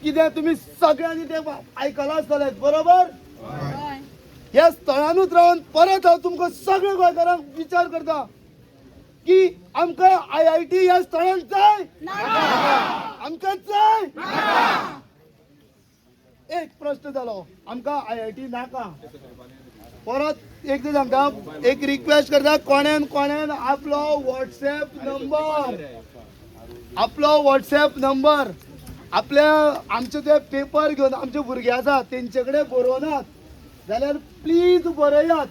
कितें तुम्ही सगळ्यांनी ते आयकलां आसतलें बरोबर. ह्या स्थळानूच रावन परत हांव तुमकां सगळ्या गोंयकारांक विचार करता की आमकां IIT ह्या स्थळान जाय आमकां जाय. एक प्रश्न जालो आमकां IIT नाका. परत एक सांगता एक रिक्वेस्ट करता कोण्यान आपलो व्हॉट्सॲप नंबर आपल्या आमचे ते पेपर घेवन आमचे भुरगे आसा तेंचे कडेन बरोवनात जाल्यार प्लीज बरयात.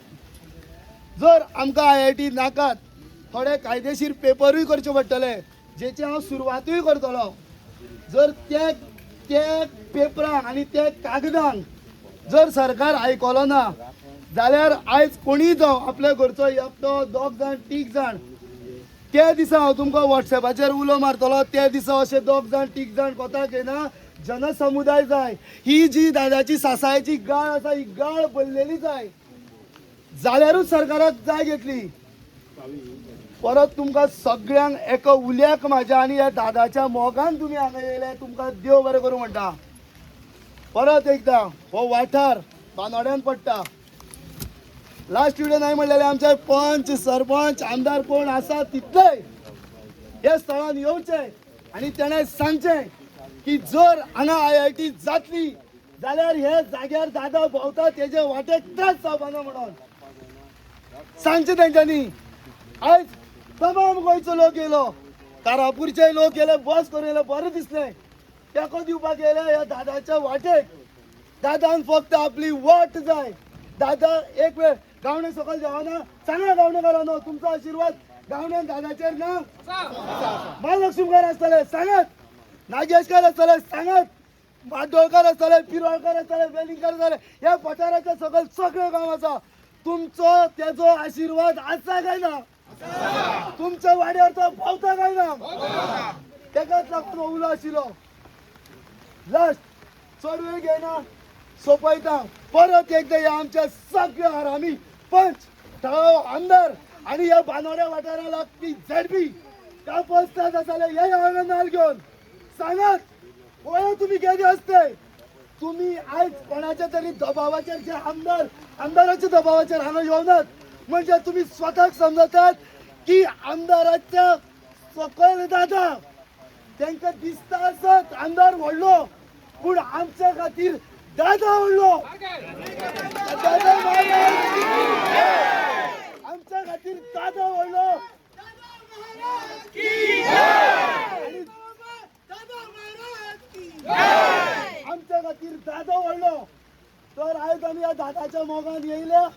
जर आमकां IIT नाकात थोडे कायदेशीर पेपरूय करचे पडटले जेची हांव सुरवातूय करतलो. जर ते पेपरांक आनी ते कागदांक जर सरकार आयकलो ना जाल्यार आयज कोणीय जावं आपल्या घरचो एकटो दोग जाण तीग जाण त्या दिसा हांव तुमकां व्हॉट्सॅपाचेर उलो मारतलो. त्या दिसा अशे दोग जाण तीग जाण कोताक येना जनसमुदाय जाय. ही जी दादाची सासायची गाळ आसा ही गाळ भरलेली जाय जाल्यारूच सरकाराक जाय घेतली. परत तुमकां सगळ्यांक एका उल्याक म्हाज्या आनी ह्या दादाच्या मोगान तुमी हांगा येयले तुमकां देव बरें करूं म्हणटा. परत एकदां हो वाठार बानोड्यान पडटा. लास्ट व्हिडिओ नाही म्हणलेले आमचे पंच सरपंच आमदार कोण आसा तितले ह्या स्थळान येवचे आनी तेणें सांगचें की जर हांगा IIT जातली जाल्यार हे जाग्यार दादा भोंवता तेजे वाटेक त्रास जावपाना म्हणून सांगचें तेंच्यांनी. आयज तमाम गोंयचो लोक येयलो कारापूरचे लोक येयले बस करून येयले बरें दिसलें तेको दिवपाक येयले ह्या दादाच्या वाटेक. दादान फक्त आपली वोट जाय. दादा एक वेळ गावणे सकयल देवाना सांगा गावणेकारांनो तुमचो आशिर्वाद गावण्यान दादाचेर ना. महालक्ष्मीकार आसतले सांगात नागेशकार आसतले सांगात माड्डोळकार आसतले पिरोळकार आसतले वेलिंगकार आसतले ह्या पठाराच्या सकयल सगळे गांव आसा. तुमचो तेजो आशिर्वाद आसा काय ना तुमच्या वाड्यार तो पावता काय ना तेकाच लागून उलो आशिल्लो. लास्ट चड वेळ घेयना सोंपयता. परत एकदा ह्या आमच्या सगळ्या हरामी पंच थाळो आमदार आणि ह्या बानोड्या वाठारा लागपी झेडपी त्या पोस्टात आसले हे हांगा नाल घेवन सांगात पळय तुम्ही केदे असते. तुम्ही आयज कोणाच्या तरी दबावाचेर जे आमदाराच्या दबावाचेर हांगा येवनात म्हणजे तुम्ही स्वताक समजतात की आमदाराच्या सकयल दादा तांकां दिसता आसत आमदार व्हडलो पूण आमच्या खातीर दादा व्हडलो. दादा आमच्या खातीर दादा व्हडलो. आमच्या खातीर दादा व्हडलो. तर आयज आमी ह्या दादाच्या मोगान येयल्या.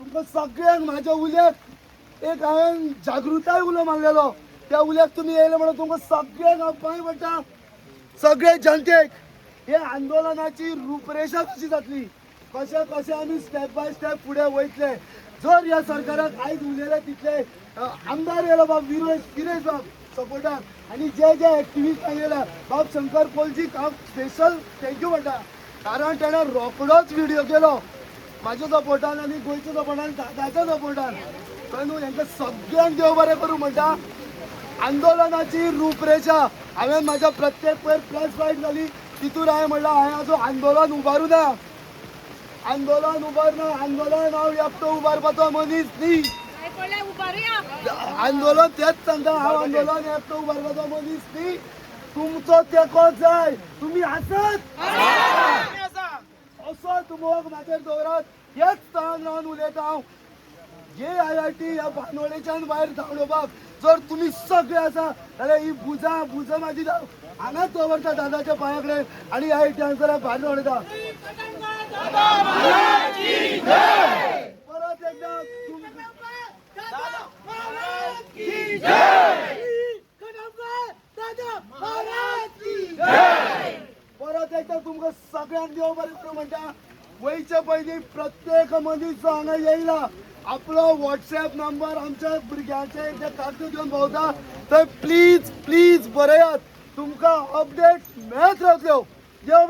तुमकां सगळ्यांक म्हाज्या उल्याक एक हांवें जागृताय उलो मारलेलो त्या उल्याक तुमी येयले म्हणून तुमकां सगळ्यांक हांव पांय पडटा. सगळे जनतेक हे आंदोलनाची रूपरेषा कशी जातली कशें कशें आमी स्टेप बाय स्टेप फुडें वयतले. जर ह्या सरकाराक आयज उलयले तितले आमदार येयलो बाब विरेश बाब सपोर्टार आनी जे एक्टिविस्ट येयला बाब शंकर कोलजीक हांव स्पेशल थँक्यू म्हणटा कारण तेणें रोखडोच व्हिडिओ केलो म्हाज्या सपोर्टान आनी गोंयच्या सपोर्टान दादाच्या सपोर्टान. पण हांकां सगळ्यांक देव बरें करूं म्हणटा. आंदोलनाची रूपरेषा हांवें म्हाज्या प्रत्येक पयर प्रेस फायट जाली तितून हांवें म्हणलां हांवें आजून आंदोलन उबारूं ना. आंदोलन उबारना आंदोलन हांव एकटो उबारपाचो मनीस न्ही. आंदोलन तेच सांगता हांव आंदोलन एकटो उबारपाचो मनीस न्ही. तुमचो तेको जाय तुमी आसात असो तुमोग म्हाजेर दवरात. हेच स्थळान रावन उलयता हांव. जे IIT ह्या बानोडेच्यान भायर धांवडोवपाक जर तुमी सगळे आसा जाल्यार ही बुजा म्हाजी हांगाच दवरता दादाच्या पांया कडेन आनी IIT हांगासर भायर धांवडयता. परत एकदा परत एकदा तुमकां सगळ्यांक देव बरें करूं म्हणटा. वयचे पयलीं प्रत्येक मनीस जो हांगा येयला आपलो व्हॉट्सॲप नंबर आमच्या भुरग्यांचे जे कागद घेवन भोंवता थंय प्लीज बरयात. तुमकां अपडेट मेळत रावतल्यो. देव